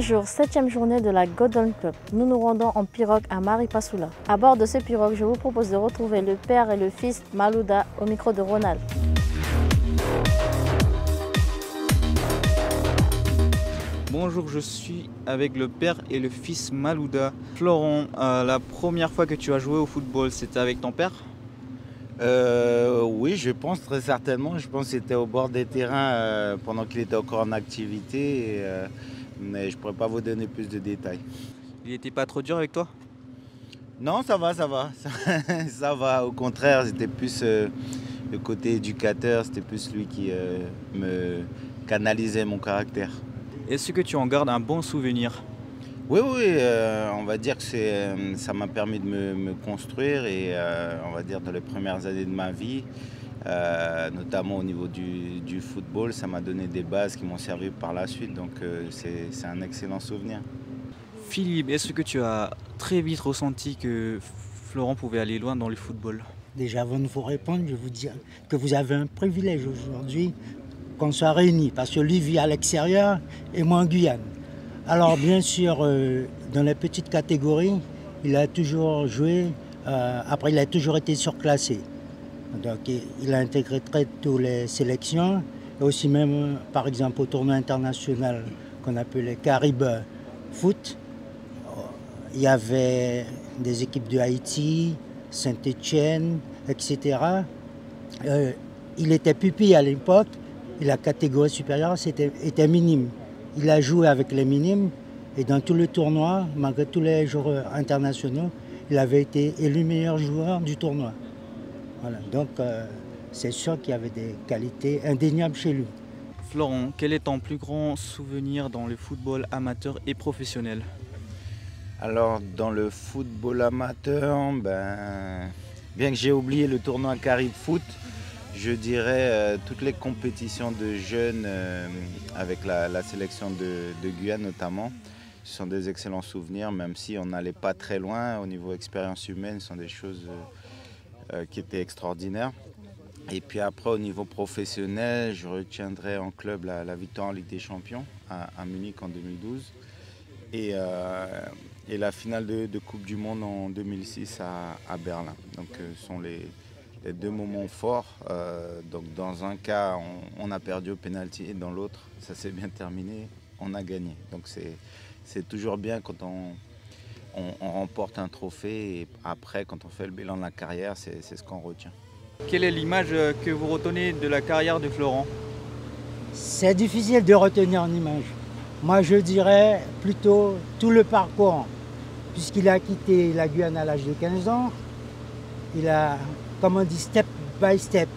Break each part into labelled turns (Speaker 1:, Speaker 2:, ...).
Speaker 1: Bonjour, 7e journée de la Golden Cup. Nous nous rendons en pirogue à Maripasoula. À bord de ce pirogue, je vous propose de retrouver le père et le fils Malouda au micro de Ronald.
Speaker 2: Bonjour, je suis avec le père et le fils Malouda. Florent, la première fois que tu as joué au football, c'était avec ton père?
Speaker 3: Oui, je pense très certainement. Je pense que c'était au bord des terrains pendant qu'il était encore en activité. Mais je ne pourrais pas vous donner plus de détails.
Speaker 2: Il n'était pas trop dur avec toi?
Speaker 3: Non, ça va, ça va. Ça va. Au contraire, c'était plus le côté éducateur. C'était plus lui qui me canalisait mon caractère.
Speaker 2: Est-ce que tu en gardes un bon souvenir?
Speaker 3: Oui, on va dire que ça m'a permis de me construire et on va dire dans les premières années de ma vie, notamment au niveau du football, ça m'a donné des bases qui m'ont servi par la suite, donc c'est un excellent souvenir.
Speaker 2: Philippe, est-ce que tu as très vite ressenti que Florent pouvait aller loin dans le football?
Speaker 4: Déjà, avant de vous répondre, je vais vous dire que vous avez un privilège aujourd'hui qu'on soit réunis, parce que lui vit à l'extérieur et moi en Guyane. Alors bien sûr, dans les petites catégories, il a toujours joué, après il a toujours été surclassé. Donc il a intégré très tôt les sélections, et aussi même par exemple au tournoi international qu'on appelait Caraïbes Foot. Il y avait des équipes de Haïti, Saint-Étienne, etc. Il était pupille à l'époque, et la catégorie supérieure était minime. Il a joué avec les minimes et dans tout le tournoi, malgré tous les joueurs internationaux, il avait été élu meilleur joueur du tournoi. Voilà, donc c'est sûr qu'il y avait des qualités indéniables chez lui.
Speaker 2: Florent, quel est ton plus grand souvenir dans le football amateur et professionnel?
Speaker 3: Alors dans le football amateur, bien que j'ai oublié le tournoi Caraïbes Foot, je dirais toutes les compétitions de jeunes avec la sélection de Guyane notamment. Ce sont des excellents souvenirs, même si on n'allait pas très loin au niveau expérience humaine, ce sont des choses qui étaient extraordinaires. Et puis après au niveau professionnel, je retiendrai en club la victoire en Ligue des Champions à Munich en 2012 et la finale de Coupe du Monde en 2006 à Berlin. Donc ce sont les deux moments forts. Donc dans un cas, on a perdu au pénalty et dans l'autre, ça s'est bien terminé, on a gagné. Donc c'est toujours bien quand on remporte un trophée et après, quand on fait le bilan de la carrière, c'est ce qu'on retient.
Speaker 2: Quelle est l'image que vous retenez de la carrière de Florent?
Speaker 4: C'est difficile de retenir une image. Moi, je dirais plutôt tout le parcours, puisqu'il a quitté la Guyane à l'âge de 15 ans. Il a, comme on dit, step by step,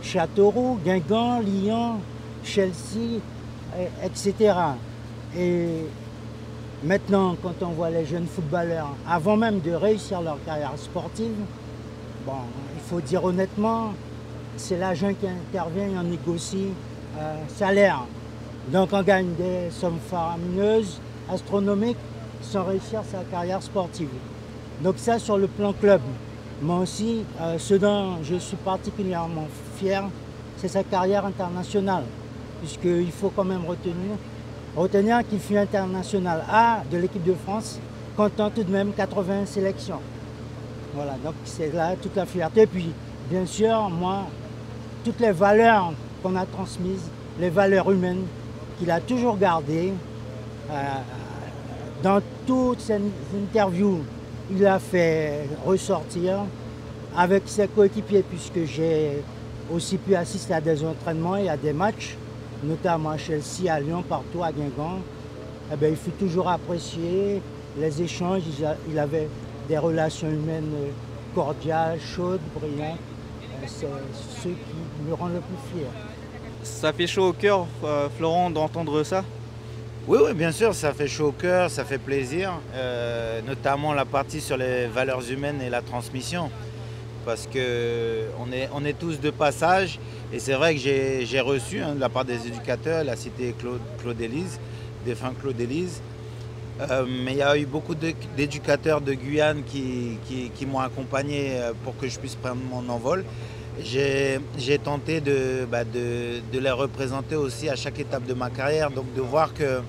Speaker 4: Châteauroux, Guingamp, Lyon, Chelsea, etc. Et maintenant, quand on voit les jeunes footballeurs, avant même de réussir leur carrière sportive, bon, il faut dire honnêtement, c'est l'agent qui intervient et on négocie salaire. Donc on gagne des sommes faramineuses, astronomiques, sans réussir sa carrière sportive. Donc ça sur le plan club. Mais aussi, ce dont je suis particulièrement fier, c'est sa carrière internationale. Puisqu'il faut quand même retenir qu'il fut international A de l'équipe de France, comptant tout de même 80 sélections. Voilà, donc c'est là toute la fierté. Et puis, bien sûr, moi, toutes les valeurs qu'on a transmises, les valeurs humaines qu'il a toujours gardées, dans toutes ses interviews, il a fait ressortir avec ses coéquipiers, puisque j'ai aussi pu assister à des entraînements et à des matchs, notamment à Chelsea, à Lyon, partout, à Guingamp. Eh bien, il fut toujours apprécié, les échanges, il avait des relations humaines cordiales, chaudes, brillantes. C'est ce qui me rend le plus fier.
Speaker 2: Ça fait chaud au cœur, Florent, d'entendre ça?
Speaker 3: Oui, bien sûr, ça fait chaud au cœur, ça fait plaisir, notamment la partie sur les valeurs humaines et la transmission, parce qu'on est tous de passage, et c'est vrai que j'ai reçu de la part des éducateurs, la cité Claude Élise, défunt Claude Élise, mais il y a eu beaucoup d'éducateurs de Guyane qui m'ont accompagné pour que je puisse prendre mon envol. J'ai tenté de les représenter aussi à chaque étape de ma carrière, donc de voir que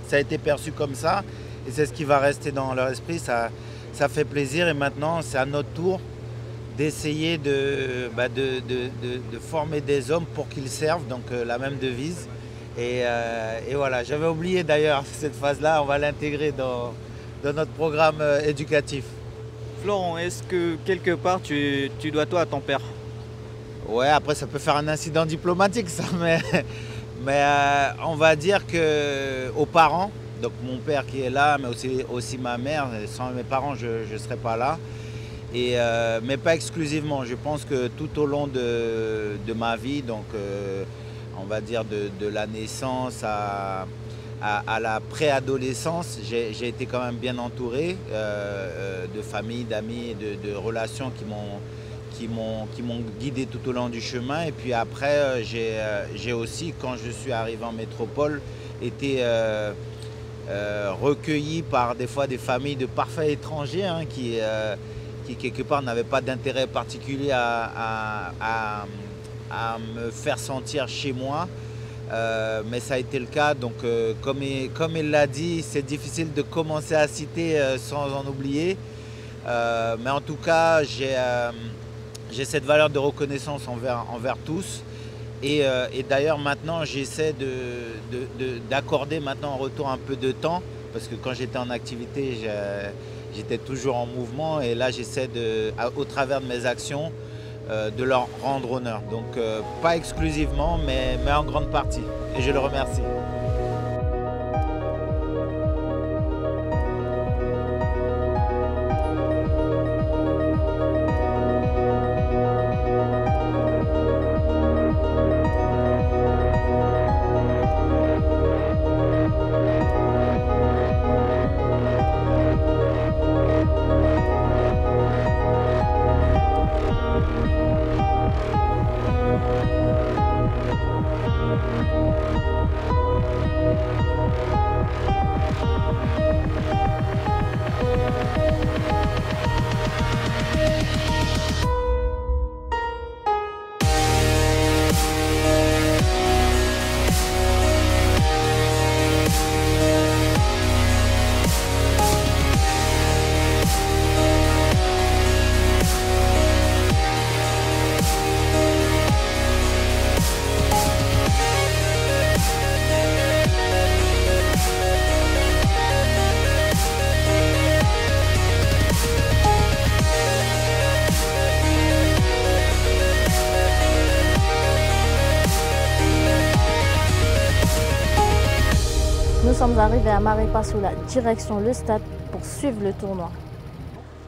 Speaker 3: ça a été perçu comme ça. Et c'est ce qui va rester dans leur esprit. Ça fait plaisir. Et maintenant, c'est à notre tour d'essayer de former des hommes pour qu'ils servent. Donc la même devise. Et voilà, j'avais oublié d'ailleurs cette phase-là. On va l'intégrer dans notre programme éducatif.
Speaker 2: Florent, est-ce que quelque part tu dois toi à ton père?
Speaker 3: Ouais, après ça peut faire un incident diplomatique ça, mais on va dire que aux parents, donc mon père qui est là, mais aussi ma mère, sans mes parents je ne serais pas là, mais pas exclusivement. Je pense que tout au long de ma vie, donc on va dire de la naissance à la préadolescence, j'ai été quand même bien entouré de familles, d'amis, de relations qui m'ont guidé tout au long du chemin. Et puis après, j'ai aussi, quand je suis arrivé en métropole, été recueilli par des fois des familles de parfaits étrangers hein, qui quelque part n'avaient pas d'intérêt particulier à me faire sentir chez moi. Mais ça a été le cas, donc comme il l'a dit, c'est difficile de commencer à citer sans en oublier. Mais en tout cas, j'ai cette valeur de reconnaissance envers tous. Et d'ailleurs maintenant, j'essaie d'accorder maintenant en retour un peu de temps, parce que quand j'étais en activité, j'étais toujours en mouvement. Et là, j'essaie au travers de mes actions, de leur rendre honneur. Donc pas exclusivement, mais en grande partie. Et je le remercie.
Speaker 1: Nous sommes arrivés à Maripasoula, direction le stade pour suivre le tournoi.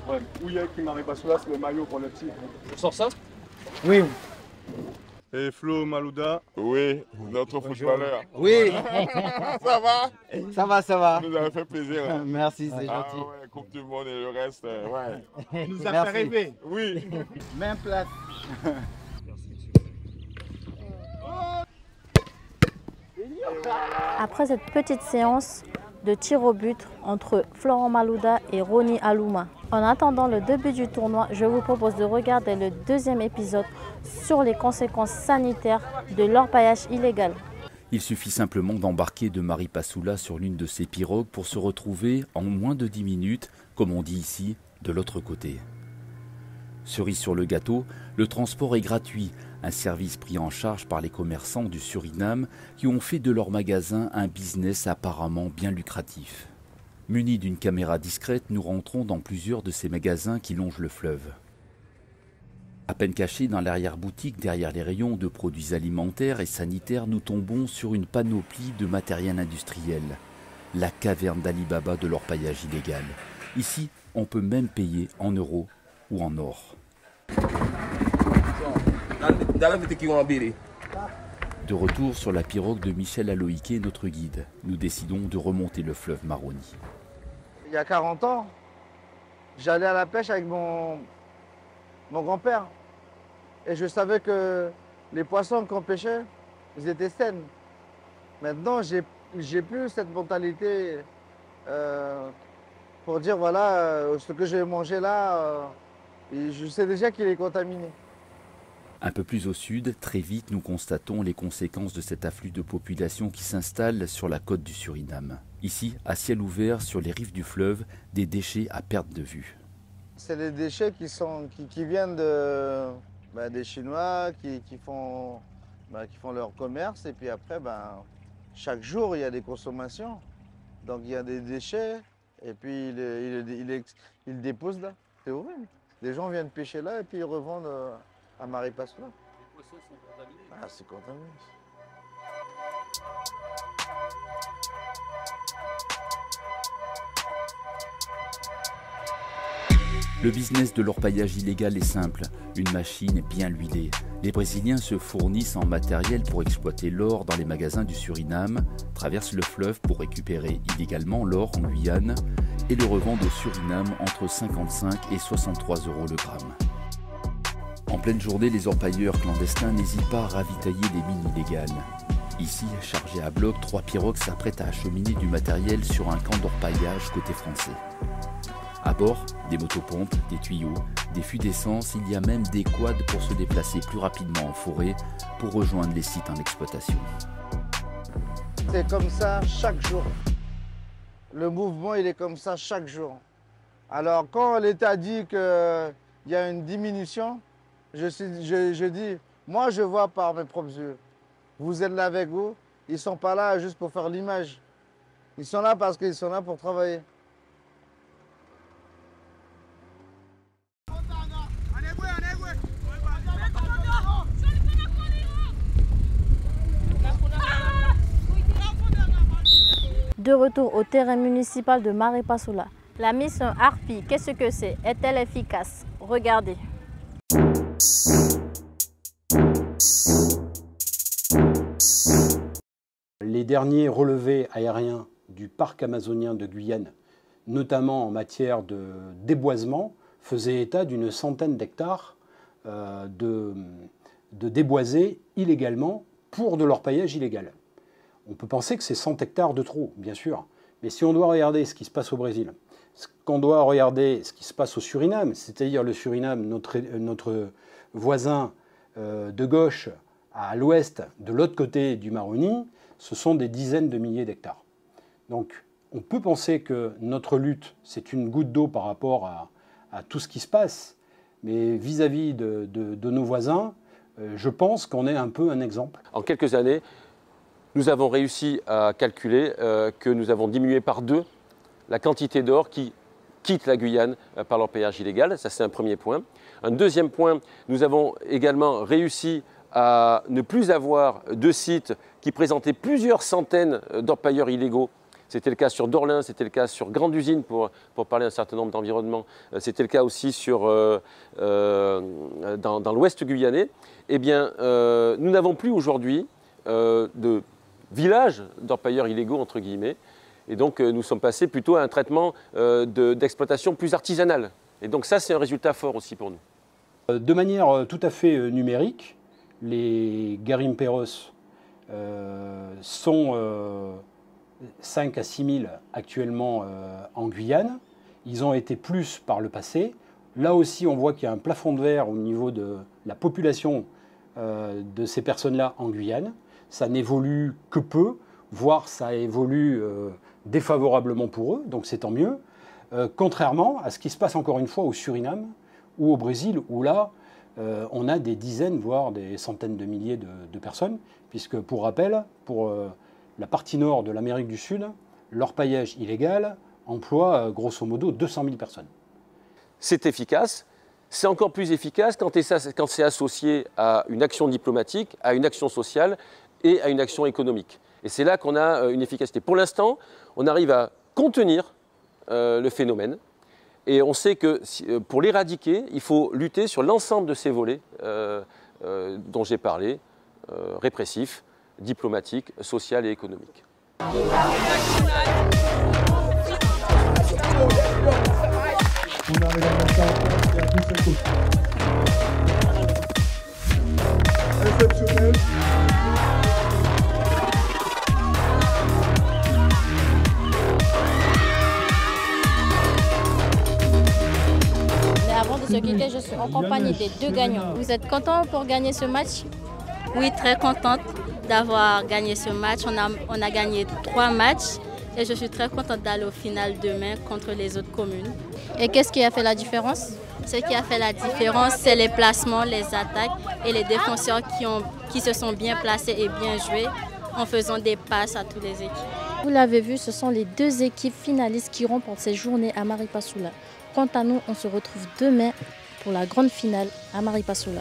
Speaker 5: Ouais, où il y a qui Maripasoula, c'est le maillot pour le titre.
Speaker 6: On sort ça?
Speaker 4: Oui.
Speaker 5: Et Flo Malouda.
Speaker 7: Oui, notre footballeur.
Speaker 3: Oui,
Speaker 7: Ça va?
Speaker 3: ça va.
Speaker 7: Nous avez fait plaisir. Hein?
Speaker 3: Merci, c'est
Speaker 7: Ah
Speaker 3: gentil.
Speaker 7: ouais, Coupe du Monde et le reste, ouais.
Speaker 5: Il nous a
Speaker 3: Merci.
Speaker 5: fait rêver.
Speaker 7: Oui.
Speaker 3: Même place.
Speaker 1: Après cette petite séance de tir au but entre Florent Malouda et Ronnie Alouma. En attendant le début du tournoi, je vous propose de regarder le deuxième épisode sur les conséquences sanitaires de l'orpaillage illégal.
Speaker 8: Il suffit simplement d'embarquer de Maripasoula sur l'une de ces pirogues pour se retrouver en moins de 10 minutes, comme on dit ici, de l'autre côté. Cerise sur le gâteau, le transport est gratuit, un service pris en charge par les commerçants du Suriname qui ont fait de leur magasin un business apparemment bien lucratif. Munis d'une caméra discrète, nous rentrons dans plusieurs de ces magasins qui longent le fleuve. À peine cachés dans l'arrière-boutique derrière les rayons de produits alimentaires et sanitaires, nous tombons sur une panoplie de matériel industriel. La caverne d'Ali Baba de l'orpaillage illégal. Ici, on peut même payer en euros ou en or. De retour sur la pirogue de Michel Aloïqué, notre guide, nous décidons de remonter le fleuve Maroni.
Speaker 9: Il y a 40 ans, j'allais à la pêche avec mon grand-père. Et je savais que les poissons qu'on pêchait, ils étaient sains. Maintenant, j'ai plus cette mentalité pour dire, voilà, ce que j'ai mangé là, je sais déjà qu'il est contaminé.
Speaker 8: Un peu plus au sud, très vite, nous constatons les conséquences de cet afflux de population qui s'installe sur la côte du Suriname. Ici, à ciel ouvert sur les rives du fleuve, des déchets à perte de vue.
Speaker 9: C'est les déchets qui viennent des Chinois, qui font leur commerce. Et puis après, chaque jour, il y a des consommations. Donc il y a des déchets et puis ils déposent là. C'est horrible. Les gens viennent pêcher là et puis ils revendent à Maripasoula. Les poissons sont contaminés. Ah, c'est contaminé.
Speaker 8: Le business de l'orpaillage illégal est simple, une machine bien huilée. Les Brésiliens se fournissent en matériel pour exploiter l'or dans les magasins du Suriname, traversent le fleuve pour récupérer illégalement l'or en Guyane et le revendent au Suriname entre 55 et 63 € le gramme. En pleine journée, les orpailleurs clandestins n'hésitent pas à ravitailler des mines illégales. Ici, chargés à bloc, 3 pirogues s'apprêtent à acheminer du matériel sur un camp d'orpaillage côté français. À bord, des motopompes, des tuyaux, des fûts d'essence, il y a même des quads pour se déplacer plus rapidement en forêt pour rejoindre les sites en exploitation.
Speaker 9: C'est comme ça chaque jour. Le mouvement, il est comme ça chaque jour. Alors, quand l'État dit qu'il y a une diminution, je dis, moi je vois par mes propres yeux. Vous êtes là avec vous, ils ne sont pas là juste pour faire l'image. Ils sont là parce qu'ils sont là pour travailler.
Speaker 1: De retour au terrain municipal de Maripasoula. La mission Harpie, qu'est-ce que c'est? Est-elle efficace? Regardez.
Speaker 6: Les derniers relevés aériens du parc amazonien de Guyane, notamment en matière de déboisement, faisaient état d'une centaine d'hectares de déboisés illégalement pour de l'orpaillage illégal. On peut penser que c'est 100 hectares de trop, bien sûr. Mais si on doit regarder ce qui se passe au Brésil, qu'on doit regarder ce qui se passe au Suriname, c'est-à-dire le Suriname, notre voisin de gauche à l'ouest, de l'autre côté du Maroni, ce sont des dizaines de milliers d'hectares. Donc on peut penser que notre lutte, c'est une goutte d'eau par rapport à tout ce qui se passe, mais vis-à-vis de nos voisins, je pense qu'on est un peu un exemple.
Speaker 10: En quelques années, nous avons réussi à calculer que nous avons diminué par 2 la quantité d'or qui quitte la Guyane par l'orpaillage illégal. Ça, c'est un premier point. Un deuxième point, nous avons également réussi à ne plus avoir de sites qui présentaient plusieurs centaines d'orpailleurs illégaux. C'était le cas sur Dorlin, c'était le cas sur Grande Usine pour parler d'un certain nombre d'environnements. C'était le cas aussi dans l'ouest guyanais. Eh bien, nous n'avons plus aujourd'hui de villages d'orpailleurs illégaux, entre guillemets. Et donc, nous sommes passés plutôt à un traitement d'exploitation plus artisanale. Et donc ça, c'est un résultat fort aussi pour nous.
Speaker 6: De manière tout à fait numérique, les garimperos sont 5 à 6 000 actuellement en Guyane. Ils ont été plus par le passé. Là aussi, on voit qu'il y a un plafond de verre au niveau de la population de ces personnes-là en Guyane. Ça n'évolue que peu, voire ça évolue défavorablement pour eux, donc c'est tant mieux. Contrairement à ce qui se passe encore une fois au Suriname ou au Brésil, où là, on a des dizaines, voire des centaines de milliers de personnes, puisque pour rappel, pour la partie nord de l'Amérique du Sud, l'orpaillage illégal emploie grosso modo 200 000 personnes.
Speaker 10: C'est efficace. C'est encore plus efficace quand c'est associé à une action diplomatique, à une action sociale et à une action économique. Et c'est là qu'on a une efficacité. Pour l'instant, on arrive à contenir le phénomène. Et on sait que pour l'éradiquer, il faut lutter sur l'ensemble de ces volets dont j'ai parlé, répressif, diplomatique, social et économique.
Speaker 1: Mais avant de se quitter, je suis en compagnie des 2 gagnants. Vous êtes content pour gagner ce match?
Speaker 11: Oui, très contente d'avoir gagné ce match. On a gagné 3 matchs et je suis très contente d'aller au final demain contre les autres communes.
Speaker 1: Et qu'est-ce qui a fait la différence?
Speaker 11: Ce qui a fait la différence, c'est les placements, les attaques et les défenseurs qui se sont bien placés et bien joués en faisant des passes à toutes les équipes.
Speaker 1: Vous l'avez vu, ce sont les 2 équipes finalistes qui remportent ces journées à Maripasoula. Quant à nous, on se retrouve demain pour la grande finale à Maripasoula.